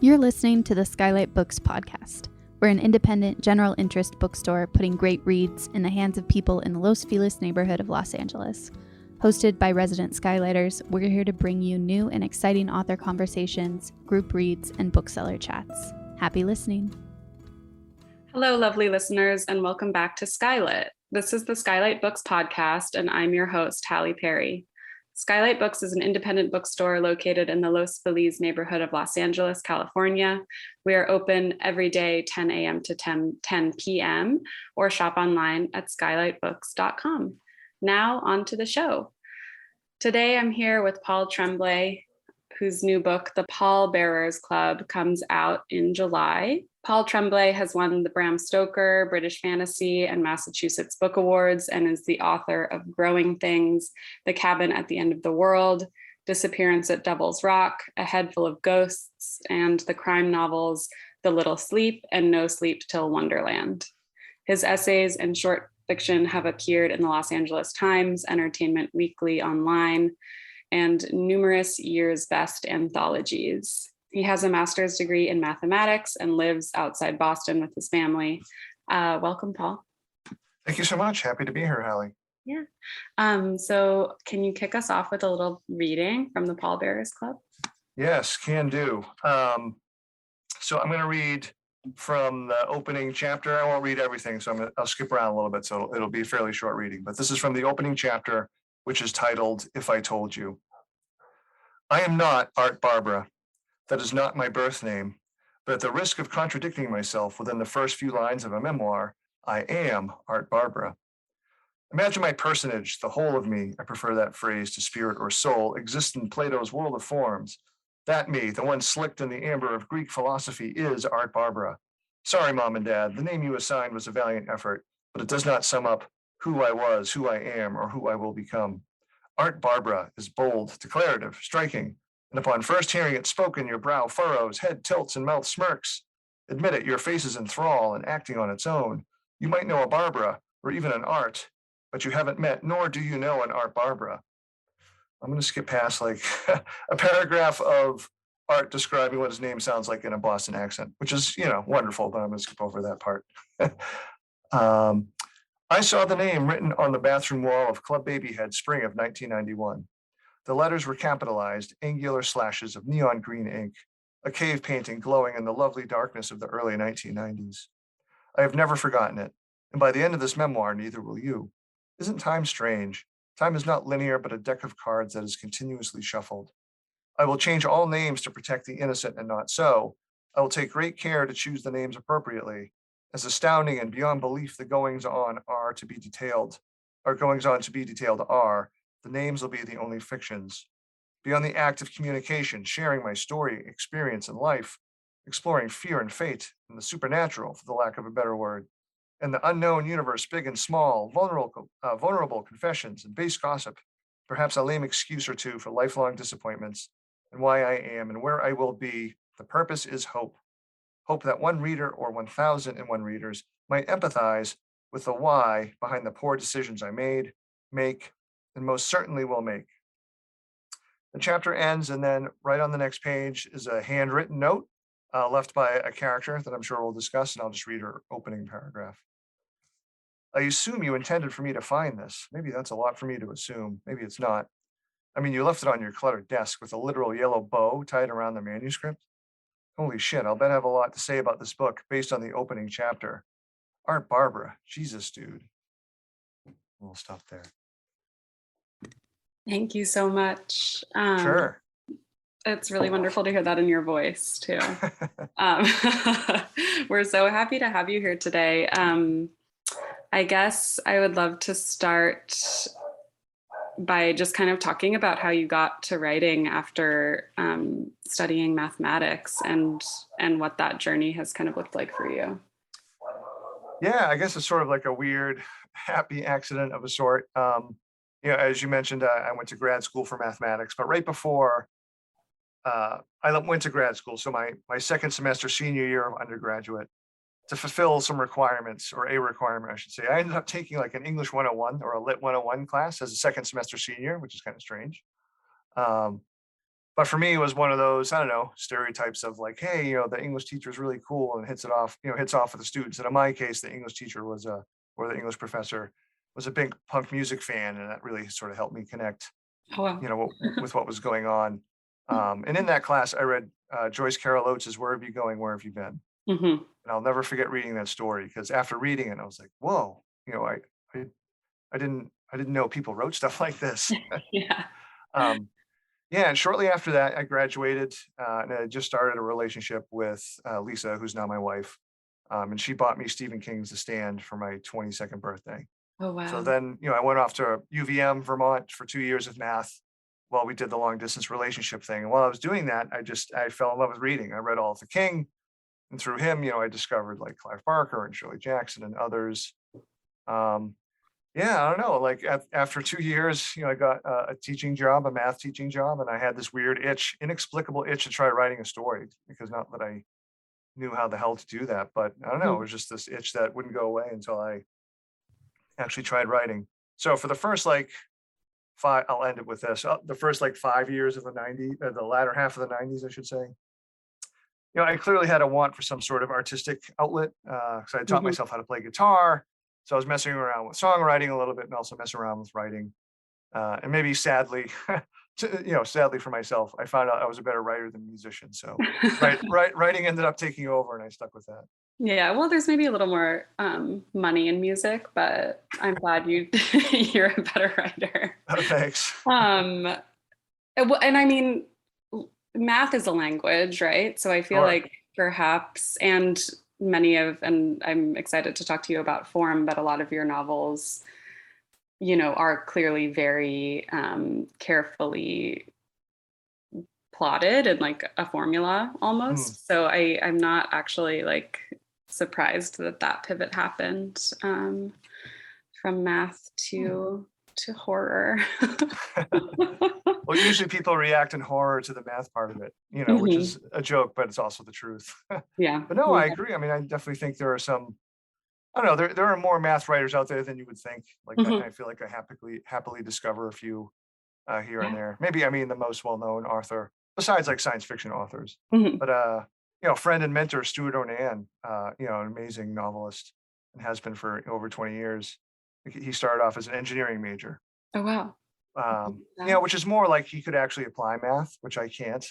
You're listening to the SKYLIT Books podcast. We're an independent, general interest bookstore putting great reads in the hands of people in the Los Feliz neighborhood of Los Angeles. Hosted by resident Skylighters, we're here to bring you new and exciting author conversations, group reads, and bookseller chats. Happy listening. Hello, lovely listeners, and welcome back to SKYLIT. This is the SKYLIT Books podcast, and I'm your host, Hallie Perry. SKYLIT Books is an independent bookstore located in the Los Feliz neighborhood of Los Angeles, California. We are open every day, 10 a.m. to 10 p.m., or shop online at skylitbooks.com. Now, on to the show. Today, I'm here with Paul Tremblay, whose new book, The Pallbearers Club, comes out in July. Paul Tremblay has won the Bram Stoker, British Fantasy, and Massachusetts Book Awards and is the author of Growing Things, The Cabin at the End of the World, Disappearance at Devil's Rock, A Head Full of Ghosts, and the crime novels The Little Sleep and No Sleep Till Wonderland. His essays and short fiction have appeared in the Los Angeles Times, Entertainment Weekly Online, and numerous years' best anthologies. He has a master's degree in mathematics and lives outside Boston with his family. Welcome, Paul. Thank you so much. Happy to be here, Hallie. Yeah. So can you kick us off with a little reading from the Pallbearers Club? Yes, can do. So I'm going to read from the opening chapter. I won't read everything, so I'll skip around a little bit, so it'll be a fairly short reading. But this is from the opening chapter, which is titled, If I Told You. I am not Art Barbara. That is not my birth name, but at the risk of contradicting myself within the first few lines of a memoir, I am Art Barbara. Imagine my personage, the whole of me, I prefer that phrase to spirit or soul, exists in Plato's world of forms. That me, the one slicked in the amber of Greek philosophy, is Art Barbara. Sorry, Mom and Dad, the name you assigned was a valiant effort, but it does not sum up who I was, who I am, or who I will become. Art Barbara is bold, declarative, striking, and upon first hearing it spoken, your brow furrows, head tilts, and mouth smirks. Admit it, your face is in thrall and acting on its own. You might know a Barbara, or even an Art, but you haven't met, nor do you know an Art Barbara. I'm going to skip past like a paragraph of Art describing what his name sounds like in a Boston accent, which is, wonderful, but I'm going to skip over that part. I saw the name written on the bathroom wall of Club Babyhead, spring of 1991. The letters were capitalized, angular slashes of neon green ink, a cave painting glowing in the lovely darkness of the early 1990s. I have never forgotten it, and by the end of this memoir, neither will you. Isn't time strange? Time is not linear, but a deck of cards that is continuously shuffled. I will change all names to protect the innocent and not so. I will take great care to choose the names appropriately. As astounding and beyond belief the goings on to be detailed are, the names will be the only fictions. Beyond the act of communication, sharing my story, experience, and life, exploring fear and fate, and the supernatural, for the lack of a better word, and the unknown universe, big and small, vulnerable confessions and base gossip, perhaps a lame excuse or two for lifelong disappointments, and why I am and where I will be. The purpose is hope. Hope that one reader or 1,001 readers might empathize with the why behind the poor decisions I made, make, and most certainly will make. The chapter ends, and then right on the next page is a handwritten note left by a character that I'm sure we'll discuss, and I'll just read her opening paragraph. I assume you intended for me to find this. Maybe that's a lot for me to assume. Maybe it's not. I mean, you left it on your cluttered desk with a literal yellow bow tied around the manuscript. Holy shit, I'll bet I have a lot to say about this book based on the opening chapter. Art Barbara, Jesus, dude. We'll stop there. Thank you so much. Sure. It's really wonderful to hear that in your voice, too. We're so happy to have you here today. I guess I would love to start by just kind of talking about how you got to writing after studying mathematics and what that journey has kind of looked like for you. Yeah, I guess it's sort of like a weird, happy accident of a sort. As you mentioned, I went to grad school for mathematics, but right before I went to grad school, so my second semester, senior year of undergraduate, to fulfill some requirements, or a requirement, I should say, I ended up taking like an English 101 or a Lit 101 class as a second semester senior, which is kind of strange. But for me, it was one of those, I don't know, stereotypes of like, hey, the English teacher is really cool and hits off with the students. And in my case, the English teacher or the English professor was a big punk music fan, and that really sort of helped me connect, Oh, wow. with what was going on. And in that class, I read Joyce Carol Oates's "Where Have You Going? Where Have You Been?" Hmm. And I'll never forget reading that story, because after reading it, I was like, whoa, I, I didn't know people wrote stuff like this. Yeah. Um, Yeah, and shortly after that, I graduated, and I just started a relationship with Lisa, who's now my wife. And she bought me Stephen King's The Stand for my 22nd birthday. Oh, So wow. then, I went off to UVM, Vermont for 2 years of math while we did the long distance relationship thing. And while I was doing that, I fell in love with reading. I read all of the King, and through him, I discovered like Clive Barker and Shirley Jackson and others. Um, yeah, I don't know. Like after 2 years, I got a teaching job, a math teaching job, and I had this weird itch, inexplicable itch to try writing a story, because not that I knew how the hell to do that, but I don't know. It Mhm. was just this itch that wouldn't go away until I actually tried writing. So for the first like five, I'll end it with this. The first like 5 years of the '90s, the latter half of the '90s, I should say. I clearly had a want for some sort of artistic outlet, because I taught Mhm. myself how to play guitar. So I was messing around with songwriting a little bit, and also messing around with writing. And maybe sadly, sadly for myself, I found out I was a better writer than musician. So writing ended up taking over, and I stuck with that. Yeah, well, there's maybe a little more money in music, but I'm glad you're a better writer. Oh, thanks. Um, and I mean, math is a language, right? So I feel Sure. like perhaps, and and I'm excited to talk to you about form, but a lot of your novels, are clearly very carefully plotted and like a formula Mm. almost. So I'm not actually like surprised that that pivot happened from math Hmm. to horror. Well, usually people react in horror to the math part of it, which Mhm. is a joke, but it's also the truth. Yeah. But no, I Yeah. agree. I mean, I definitely think there are some. I don't know. There are more math writers out there than you would think. Like I Mhm. feel like I happily discover a few here and Yeah. there. Maybe, I mean, the most well-known author, besides like science fiction authors, Mhm. but friend and mentor Stuart Onan, an amazing novelist, and has been for over 20 years. He started off as an engineering major, Oh, wow. Yeah. which is more like he could actually apply math, which I can't.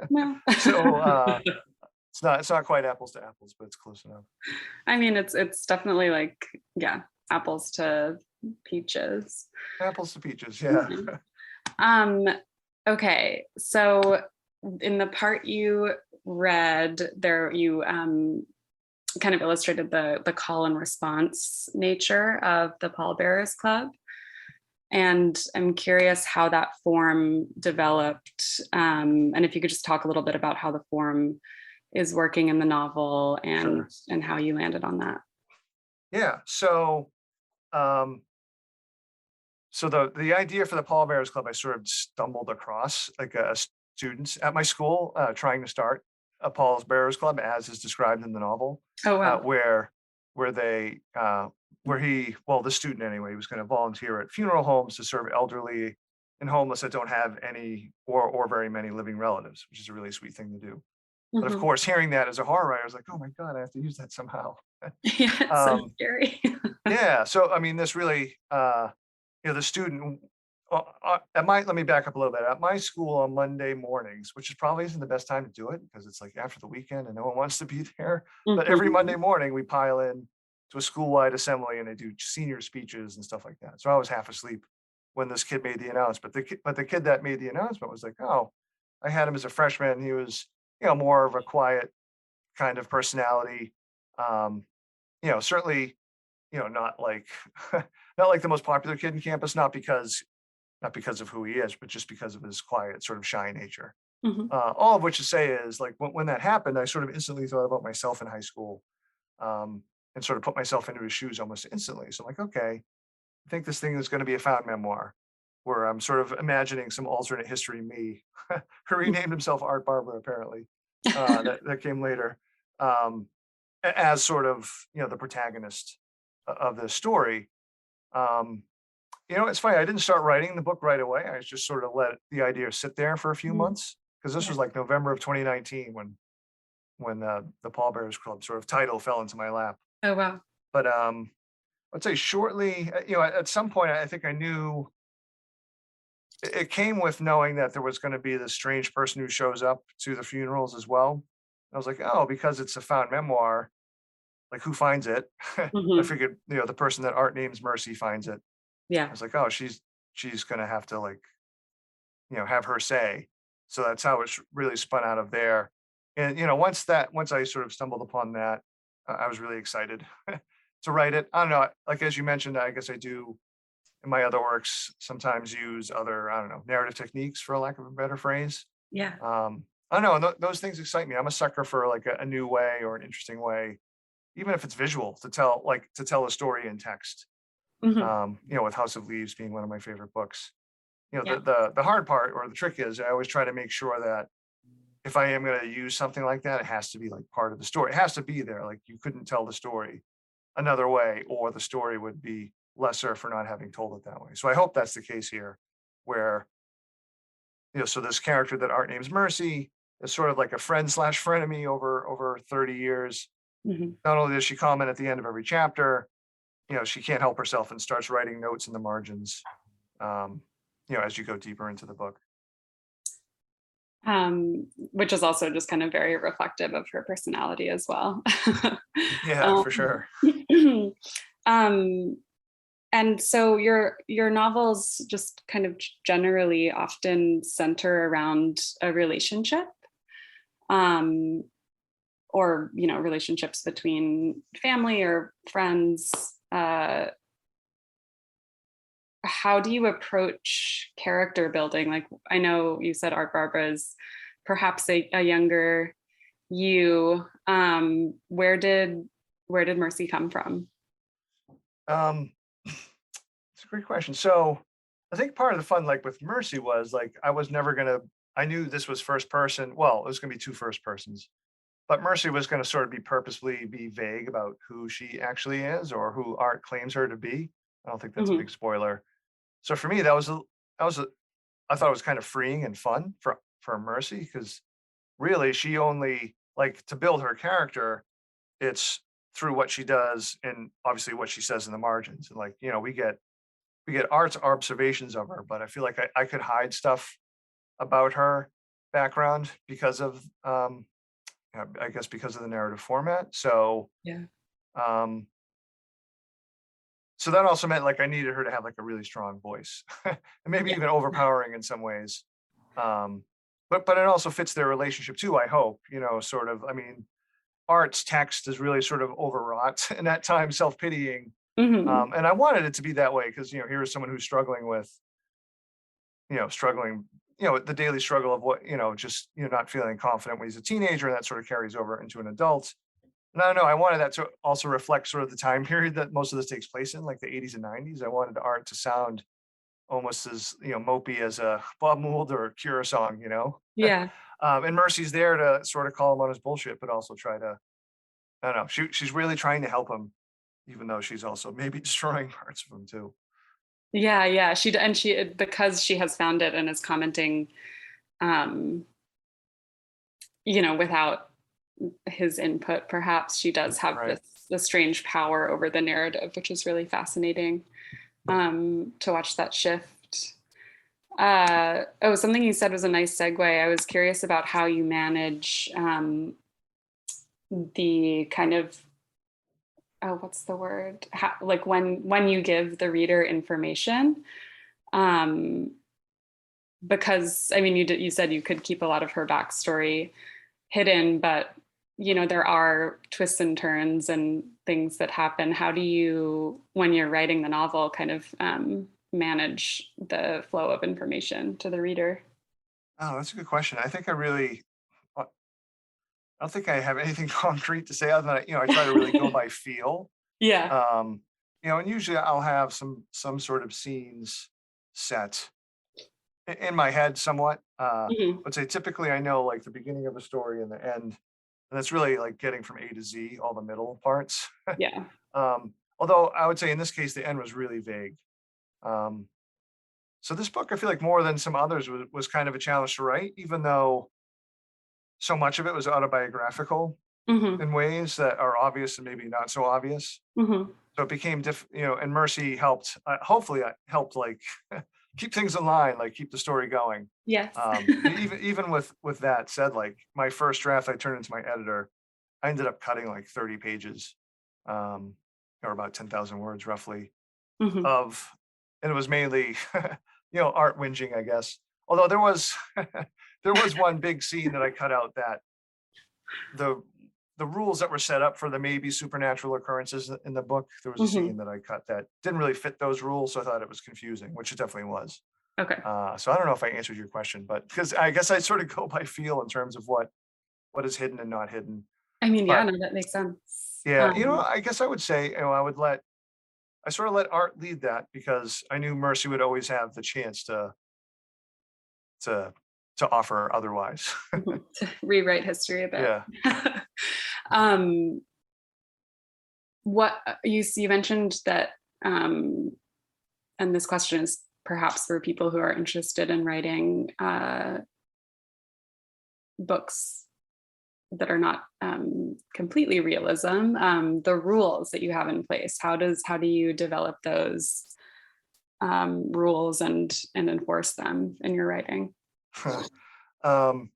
No. So it's not quite apples to apples, but it's close enough. I mean, it's definitely like, yeah, apples to peaches. Apples to peaches, yeah. Mhm. Um, okay, so in the part you read there, you kind of illustrated the call and response nature of the Pallbearers Club. And I'm curious how that form developed. And if you could just talk a little bit about how the form is working in the novel Sure. and how you landed on that. Yeah. Um, So the idea for the Pallbearers Club, I sort of stumbled across like students at my school trying to start a Pallbearers Club, as is described in the novel, Oh, uh, wow. where where they where he, well, the student anyway, he was going to volunteer at funeral homes to serve elderly and homeless that don't have any or very many living relatives, which is a really sweet thing to do. But of Mhm. course, hearing that as a horror writer, I was like, oh my god, I have to use that somehow. Yeah, it's so um, scary. yeah, so I mean, this really. The student let me back up a little bit. At my school on Monday mornings, which is probably isn't the best time to do it because it's like after the weekend and no one wants to be there. But every Monday Mhm. morning we pile in to a school-wide assembly, and they do senior speeches and stuff like that. So I was half asleep when this kid made the announcement. But the kid that made the announcement was like, "Oh, I had him as a freshman. He was, more of a quiet kind of personality. Um, certainly, not like not like the most popular kid in campus, not because of who he is, but just because of his quiet, sort of shy nature. Mhm. All of which to say is like when that happened, I sort of instantly thought about myself in high school, and sort of put myself into his shoes almost instantly. So I'm like, okay, I think this thing is going to be a found memoir where I'm sort of imagining some alternate history me who renamed himself Art Barber, apparently. That came later, um, as sort of the protagonist of this story. Um, It's funny. I didn't start writing the book right away. I just sort of let the idea sit there for a few Mhm. months because this Yeah. was like November of 2019 when the Pallbearers Club sort of title fell into my lap. Oh, wow. But I'd say shortly, at some point, I think I knew it came with knowing that there was going to be this strange person who shows up to the funerals as well. I was like, oh, because it's a found memoir, like who finds it? I Mhm. figured, the person that Art names Mercy finds it. I Yeah. was like, oh, she's gonna have to like, have her say. So that's how it really spun out of there. And once I sort of stumbled upon that, I was really excited to write it. I don't know, like as you mentioned, I guess I do in my other works sometimes use other, I don't know, narrative techniques for lack of a better phrase. Yeah. I don't know, and those things excite me. I'm a sucker for like a new way or an interesting way, even if it's visual, to tell a story in text. Mhm. With House of Leaves being one of my favorite books. Yeah. The hard part or the trick is I always try to make sure that if I am going to use something like that, it has to be like part of the story. It has to be there. Like you couldn't tell the story another way, or the story would be lesser for not having told it that way. So I hope that's the case here, where so this character that Art names Mercy is sort of like a friend slash frenemy over 30 years. Mhm. Not only does she comment at the end of every chapter, she can't help herself and starts writing notes in the margins. Um, as you go deeper into the book. Which is also just kind of very reflective of her personality as well. Yeah, Um, for sure. um, and so your novels just kind of generally often center around a relationship, um, or relationships between family or friends. How do you approach character building? Like, I know you said Art Barbara is perhaps a younger you. Where did Mercy come from? Um, it's a great question. So I think part of the fun, like with Mercy, was like I knew this was first person. Well, it was gonna be two first persons, but Mercy was gonna sort of be purposefully be vague about who she actually is or who Art claims her to be. I don't think that's a Mhm. big spoiler. So for me, that was I thought it was kind of freeing and fun for Mercy because really she only like to build her character. It's through what she does and obviously what she says in the margins. And like, we get Art's observations of her, but I feel like I could hide stuff about her background because of I guess because of the narrative format. Yeah. Um so that also meant like I needed her to have like a really strong voice and maybe Yeah. even overpowering in some ways. Um but it also fits their relationship too, I hope, sort of. I mean, Art's text is really sort of overwrought and at times self-pitying. Mhm. And I wanted it to be that way because, here is someone who's struggling, the daily struggle of what, just, not feeling confident when he's a teenager, and that sort of carries over into an adult. And I don't know, I wanted that to also reflect sort of the time period that most of this takes place in, like the 80s and 90s. I wanted the Art to sound almost as, mopey as a Bob Mould or a Cure song, Yeah. and Mercy's there to sort of call him on his bullshit, but also try to, I don't know, she's really trying to help him, even though she's also maybe destroying parts of him too. Yeah, yeah. She because she has found it and is commenting, um, without his input, perhaps she does have Right. this strange power over the narrative, which is really fascinating, to watch that shift. Something you said was a nice segue. I was curious about how you manage, the kind of, what's the word? Like when you give the reader information, um, because I mean, you said you could keep a lot of her backstory hidden, but there are twists and turns and things that happen. How do you, when you're writing the novel, kind of manage the flow of information to the reader? Oh, that's a good question. I don't think I have anything concrete to say other than, I try to really go by feel. Yeah. Um, and usually I'll have some sort of scenes set in my head somewhat. Mhm. But say typically I know like the beginning of the story and the end, and that's really like getting from A to Z, all the middle parts. Yeah. Although I would say in this case the end was really vague. So this book, I feel like more than some others was kind of a challenge to write, even though so much of it was autobiographical Hmm. in ways that are obvious and maybe not so obvious. Hmm. So it became and Mercy helped, hopefully helped like keep things in line, like keep the story going. Yes. Even with that said, like my first draft I turned into my editor, I ended up cutting like 30 pages, um, or about 10,000 words roughly Hmm. of, and it was mainly, art whinging, I guess. Although there was, there was one big scene that I cut out that the the rules that were set up for the maybe supernatural occurrences in the book, there was a Hmm. scene that I cut that didn't really fit those rules, so I thought it was confusing, which it definitely was. Okay. So I don't know if I answered your question, but because I guess I sort of go by feel in terms of what is hidden and not hidden. I mean, yeah, But no, that makes sense. yeah, I guess I would say, I sort of let art lead that because I knew Mercy would always have the chance to to offer otherwise. Mhm. To rewrite history a bit. Yeah. um, what you mentioned that, um, and this question is perhaps for people who are interested in writing books that are not completely realism. The rules that you have in place. How do you develop those rules and enforce them in your writing? um,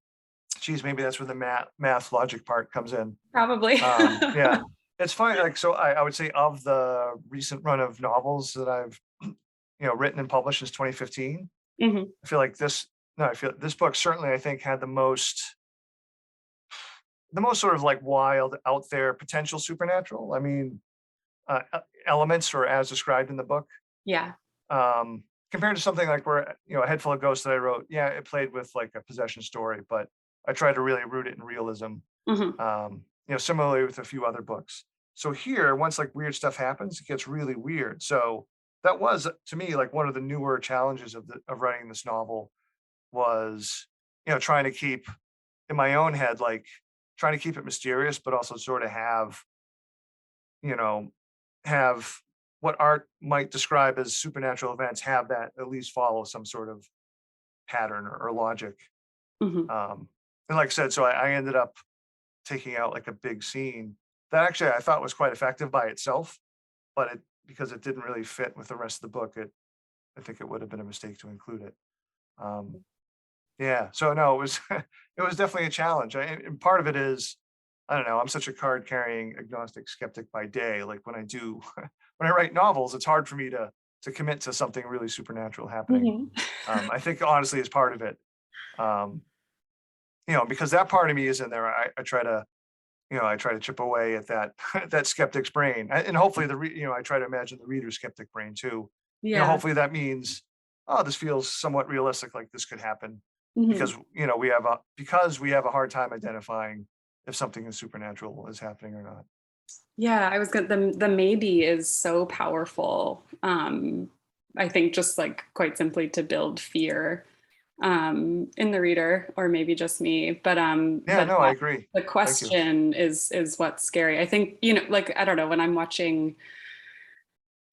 Geez, maybe that's where the math logic part comes in. Probably. Yeah, it's funny. Like, so I would say of the recent run of novels that I've written and published since 2015, Hmm. I feel like this. No, I feel this book certainly I think had the most sort of like wild out there potential supernatural. I mean, elements or as described in the book. Yeah. Compared to something like where a head full of ghosts that I wrote, yeah, it played with like a possession story, but I tried to really root it in realism. Hmm. Similarly with a few other books. So here, once like weird stuff happens, it gets really weird. So that was to me like one of the newer challenges of writing this novel was, trying to keep in my own head, like trying to keep it mysterious, but also sort of you know, have what art might describe as supernatural events have that at least follow some sort of pattern or logic. Hmm. Um, and like I said, so I ended up taking out like a big scene that actually I thought was quite effective by itself, but because it didn't really fit with the rest of the book, I think it would have been a mistake to include it. Um, yeah, so no, it was it was definitely a challenge. And part of it is, I don't know, I'm such a card carrying agnostic skeptic by day. Like when I do when I write novels, it's hard for me to commit to something really supernatural happening. Hmm. I think honestly is part of it. Um, because that part of me is in there. I try to chip away at that that skeptic's brain, and hopefully I try to imagine the reader's skeptic brain too. Yeah. Hopefully that means, oh, this feels somewhat realistic, like this could happen, Hmm. because we have a hard time identifying if something is supernatural is happening or not. Yeah, I was gonna the maybe is so powerful. I think just like quite simply to build fear in the reader, or maybe just me. Yeah, But no, I agree. the Thank you. question is what's scary. I think, like I don't know, when I'm watching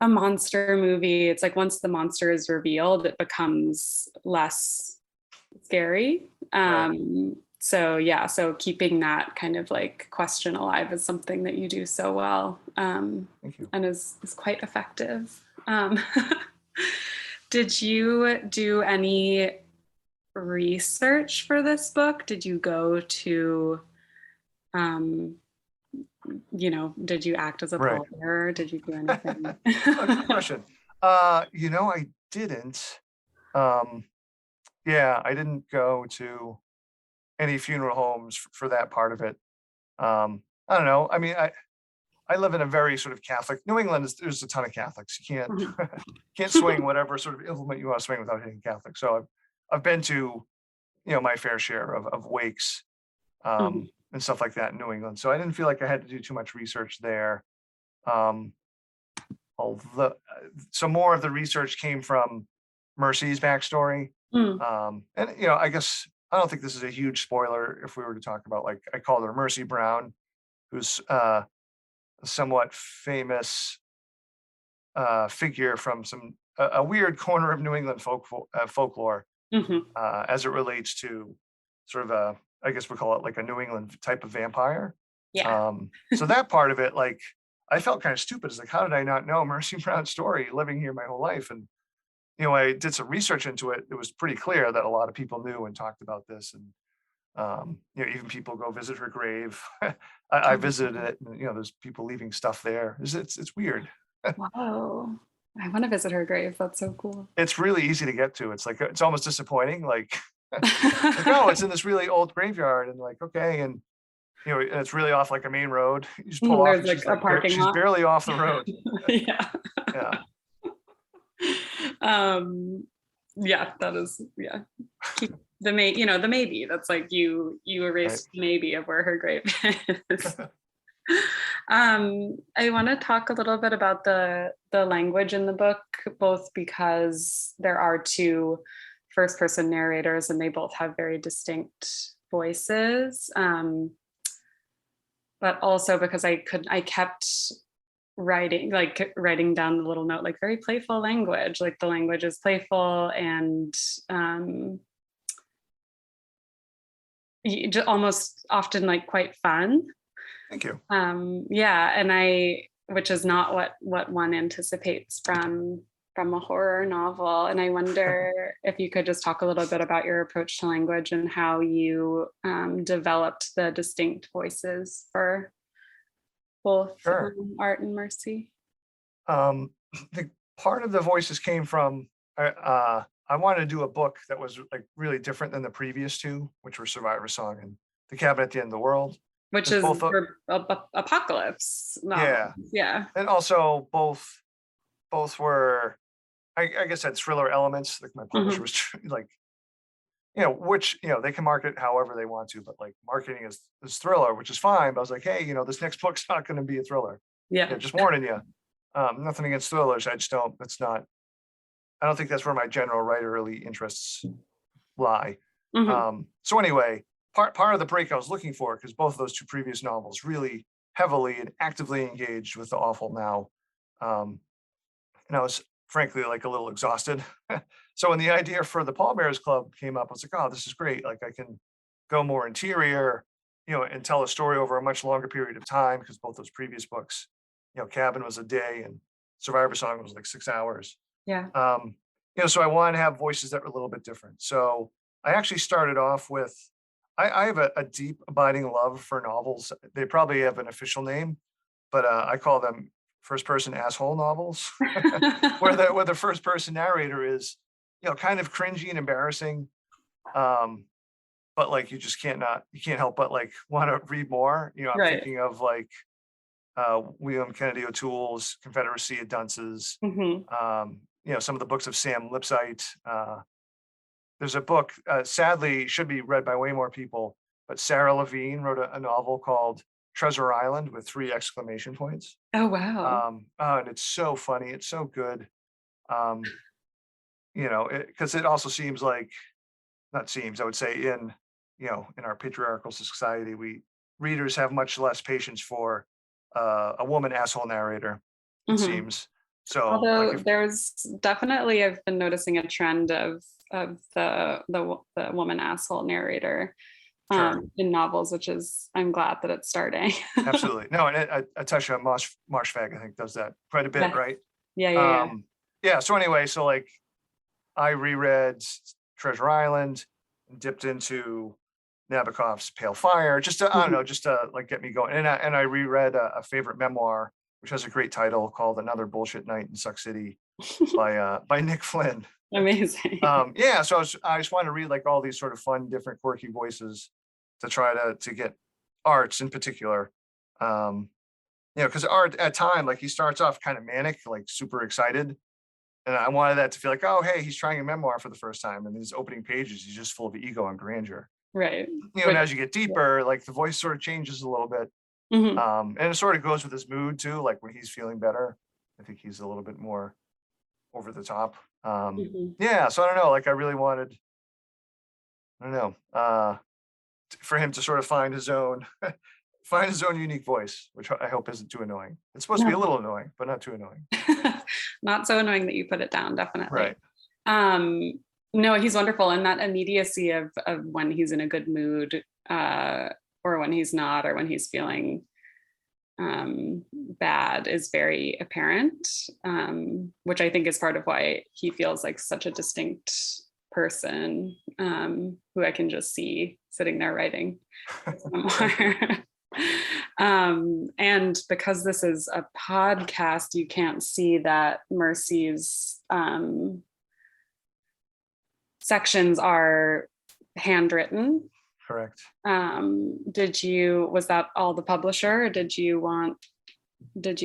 a monster movie, it's like once the monster is revealed, it becomes less scary. Right. So yeah, so keeping that kind of like question alive is something that you do so well, Thank you. and is quite effective. Did you do any research for this book? Did you go to, um, did you act as a Right. pallbearer? Did you do anything? Good question. I didn't. Um, yeah, I didn't go to any funeral homes for that part of it. I don't know. I mean, I live in a very sort of Catholic New England. There's a ton of Catholics. You can't Mhm. can't swing whatever sort of implement you want to swing without hitting Catholic. So I've been to my fair share of wakes, Mhm. and stuff like that in New England. So I didn't feel like I had to do too much research there. Um, although so more of the research came from Mercy's backstory. Mm. And I guess I don't think this is a huge spoiler if we were to talk about, like, I called her Mercy Brown, who's a somewhat famous figure from some a weird corner of New England folklore Mhm. as it relates to sort of a, I guess we call it like a New England type of vampire. Yeah. So that part of it, like, I felt kind of stupid. It's like, how did I not know Mercy Brown's story living here my whole life? And, I did some research into it. It was pretty clear that a lot of people knew and talked about this. And, even people go visit her grave. I visited it, and, there's people leaving stuff there. It's weird. Wow. I want to visit her grave. That's so cool. It's really easy to get to. It's like, it's almost disappointing. Like, like, oh, it's in this really old graveyard, and like, okay, and and it's really off like a main road. You just pull off, There's and like she's a like, parking she's lot. barely off the road. Yeah. Yeah, Yeah, that is, yeah. Keep the the maybe. That's like you right. erased the maybe of where her grave is. I want to talk a little bit about the language in the book, both because there are two first person narrators and they both have very distinct voices. But also because I kept writing down the little note, like very playful language, like the language is playful and almost often like quite fun. Thank you. Yeah, and which is not what one anticipates from a horror novel. And I wonder if you could just talk a little bit about your approach to language and how you developed the distinct voices for both Sure. Art and Mercy. Um, the part of the voices came from I wanted to do a book that was like really different than the previous two, which were Survivor Song and The Cabin at the End of the World. Which Because is both, for apocalypse yeah, novels. Yeah. and also both were, I guess, had thriller elements. Like my publisher Mhm. was like, which they can market however they want to, but like marketing is thriller, which is fine. But I was like, hey, this next book's not going to be a thriller. Yeah. Just warning you. Nothing against thrillers. I just don't. That's not. I don't think that's where my general writerly interests lie. Mhm. So anyway, part of the break I was looking for, because both of those two previous novels really heavily and actively engaged with the awful now, and I was frankly like a little exhausted. So when the idea for the Pallbearers Club came up, I was like, oh, this is great. Like I can go more interior, and tell a story over a much longer period of time, because both those previous books, Cabin was a day and Survivor Song was like 6 hours. Yeah. So I wanted to have voices that were a little bit different. So I actually started off with, I have a deep abiding love for novels. They probably have an official name, but I call them first person asshole novels, where the first person narrator is, kind of cringy and embarrassing. But like you can't help but like want to read more. I'm Right. thinking of like William Kennedy O'Toole's Confederacy of Dunces, Mhm. some of the books of Sam Lipsyte. There's a book, sadly, should be read by way more people, but Sarah Levine wrote a novel called Treasure Island with 3 exclamation points. Oh, wow. And it's so funny. It's so good. Um, because it also seems like, not seems, I would say in our patriarchal society, readers have much less patience for a woman asshole narrator, it Mhm. seems. So like Although if there's definitely, I've been noticing a trend of the woman asshole narrator sure, in novels, which is, I'm glad that it's starting. absolutely. No, and Atasha Marshfag, I think, does that quite a bit, Yes. right? Yeah, yeah, yeah. Yeah. So anyway, so like I reread Treasure Island and dipped into Nabokov's Pale Fire, just to, I don't Mhm. know, just to like get me going. And I reread a favorite memoir, which has a great title called Another Bullshit Night in Suck City by Nick Flynn. Amazing. Yeah, so I just wanted to read like all these sort of fun, different, quirky voices to try to get Arts in particular. Um, because Art at time, like he starts off kind of manic, like super excited. And I wanted that to feel like, oh, hey, he's trying a memoir for the first time. And these opening pages, he's just full of ego and grandeur. Right. And Which, as you get yeah. deeper, like the voice sort of changes a little bit. Mhm. And it sort of goes with his mood too. Like when he's feeling better, I think he's a little bit more over the top. Mhm. Yeah, so I don't know. Like I really wanted, I don't know, for him to sort of find his own, find his own unique voice, which I hope isn't too annoying. It's supposed to be a No. little annoying, but not too annoying. Not so annoying that you put it down, definitely. Right. No, he's wonderful. And that immediacy of when he's in a good mood, or when he's not, or when he's feeling bad is very apparent, which I think is part of why he feels like such a distinct person, who I can just see sitting there writing his memoir. And because this is a podcast, you can't see that Mercy's sections are handwritten. Correct. Was that all the publisher, or did you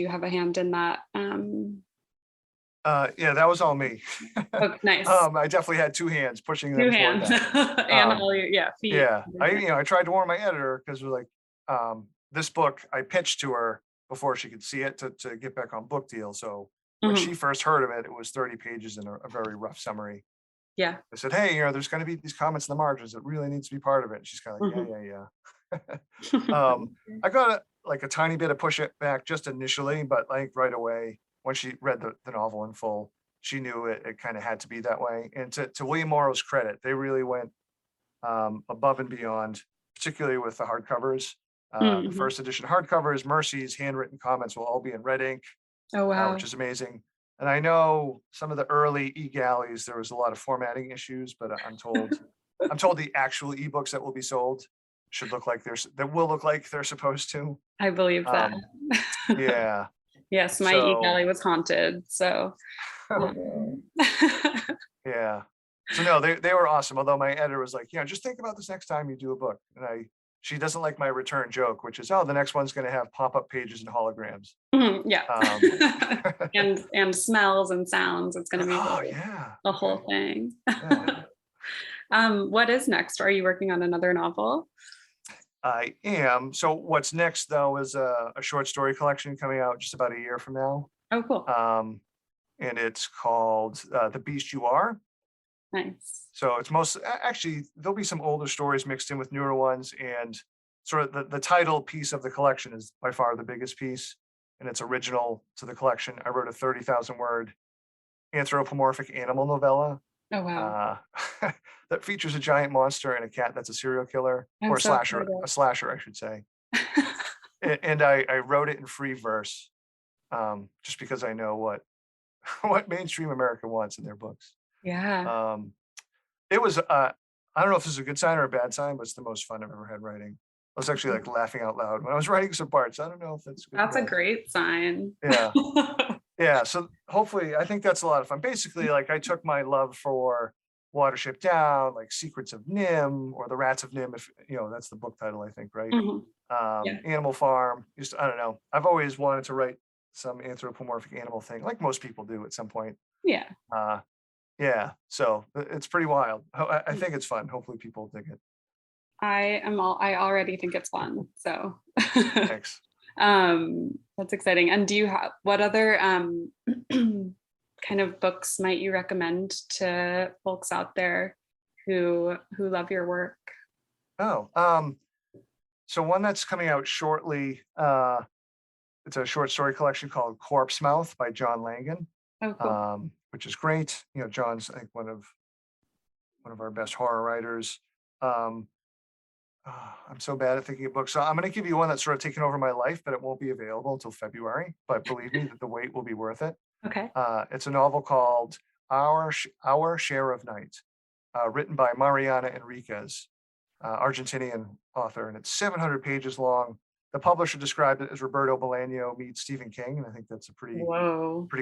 have a hand in that? Yeah, that was all me. Oh, nice. I definitely had two hands pushing them. Two hands. And all your feet. Yeah, I tried to warn my editor because we're like, this book I pitched to her before she could see it to get back on book deal. So when she first heard of it, it was 30 pages and a very rough summary. Yeah. I said, hey, there's going to be these comments in the margins. It really needs to be part of it. And she's kind of like, yeah. I got a tiny bit of push it back just initially, but like right away when she read the novel in full, she knew it kind of had to be that way. And to William Morrow's credit, they really went above and beyond, particularly with the hardcovers. The first edition hardcovers, Mercy's handwritten comments will all be in red ink. Oh, wow. Which is amazing. And I know some of the early e-galleys, there was a lot of formatting issues, but I'm told the actual ebooks that will be sold should look like that will look like they're supposed to. I believe that. Yeah. Yes, my e-galley was haunted. So yeah. So no, they were awesome. Although my editor was like, just think about this next time you do a book. And she doesn't like my return joke, which is, the next one's going to have pop-up pages and holograms. Yeah. And smells and sounds. It's going to be the whole thing. Yeah. What is next? Are you working on another novel? I am. So what's next though is a short story collection coming out just about a year from now. Oh, cool. And it's called The Beast You Are. Nice. So it's actually, there'll be some older stories mixed in with newer ones, and sort of the title piece of the collection is by far the biggest piece, and it's original to the collection. I wrote a 30,000 word anthropomorphic animal novella. Oh, wow. That features a giant monster and a cat that's a serial killer, or a slasher, I should say. And I wrote it in free verse, just because I know what mainstream America wants in their books. Yeah. It was I don't know if this is a good sign or a bad sign, but it's the most fun I've ever had writing. I was actually like laughing out loud when I was writing some parts. I don't know if that's good. That's a great sign. Yeah. Yeah. So hopefully, I think that's a lot of fun. Basically, like I took my love for Watership Down, like Secrets of Nim or The Rats of Nim, if that's the book title, I think, right? Animal Farm. I don't know. I've always wanted to write some anthropomorphic animal thing, like most people do at some point. Yeah. Yeah, so it's pretty wild. I think it's fun. Hopefully people dig it. I already think it's fun. So thanks. That's exciting. And do you have, what other kind of books might you recommend to folks out there who love your work? So one that's coming out shortly, it's a short story collection called Corpse Mouth by John Langan. Oh, cool. Which is great. John's, I think, one of our best horror writers. I'm so bad at thinking of books. So I'm going to give you one that's sort of taken over my life, but it won't be available until February. But believe me, that the wait will be worth it. Okay. It's a novel called Our Share of Night, written by Mariana Enriquez, Argentinian author, and it's 700 pages long. The publisher described it as Roberto Bolaño meets Stephen King, and I think that's a pretty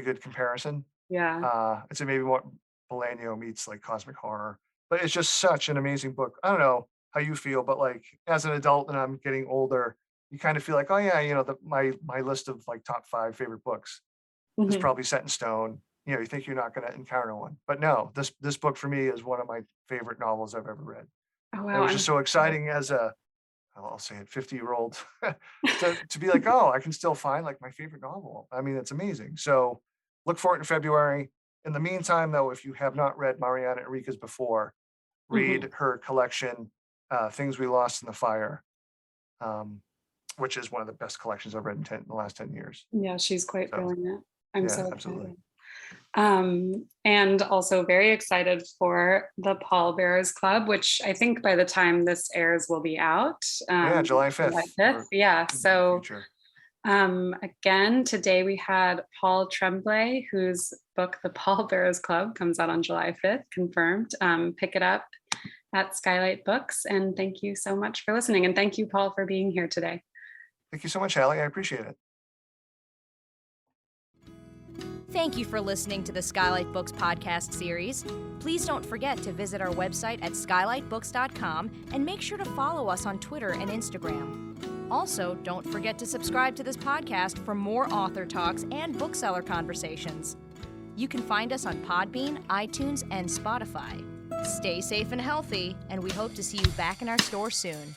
good comparison. Yeah. It's maybe what Bolaño meets like cosmic horror, but it's just such an amazing book. I don't know how you feel, but like as an adult and I'm getting older, you kind of feel like, oh yeah, my list of like top 5 favorite books is probably set in stone. You think you're not going to encounter one, but no, this book for me is one of my favorite novels I've ever read. Oh, wow. It was just so exciting as I'll say it, 50-year-old to be like, oh, I can still find like my favorite novel. I mean, it's amazing. So look for it in February. In the meantime, though, if you have not read Mariana Enriquez before, read her collection, Things We Lost in the Fire, which is one of the best collections I've read in the last 10 years. Yeah, she's quite brilliant. I'm so excited. Absolutely. And also very excited for the Pallbearers Club, which I think by the time this airs will be out. Yeah, July 5th. July 5th. Yeah. So Future. again, today we had Paul Tremblay, whose book, The Pallbearers Club, comes out on July 5th, confirmed. Pick it up at SKYLIT Books. And thank you so much for listening. And thank you, Paul, for being here today. Thank you so much, Hallie. I appreciate it. Thank you for listening to the SKYLIT Books podcast series. Please don't forget to visit our website at skylitbooks.com and make sure to follow us on Twitter and Instagram. Also, don't forget to subscribe to this podcast for more author talks and bookseller conversations. You can find us on Podbean, iTunes, and Spotify. Stay safe and healthy, and we hope to see you back in our store soon.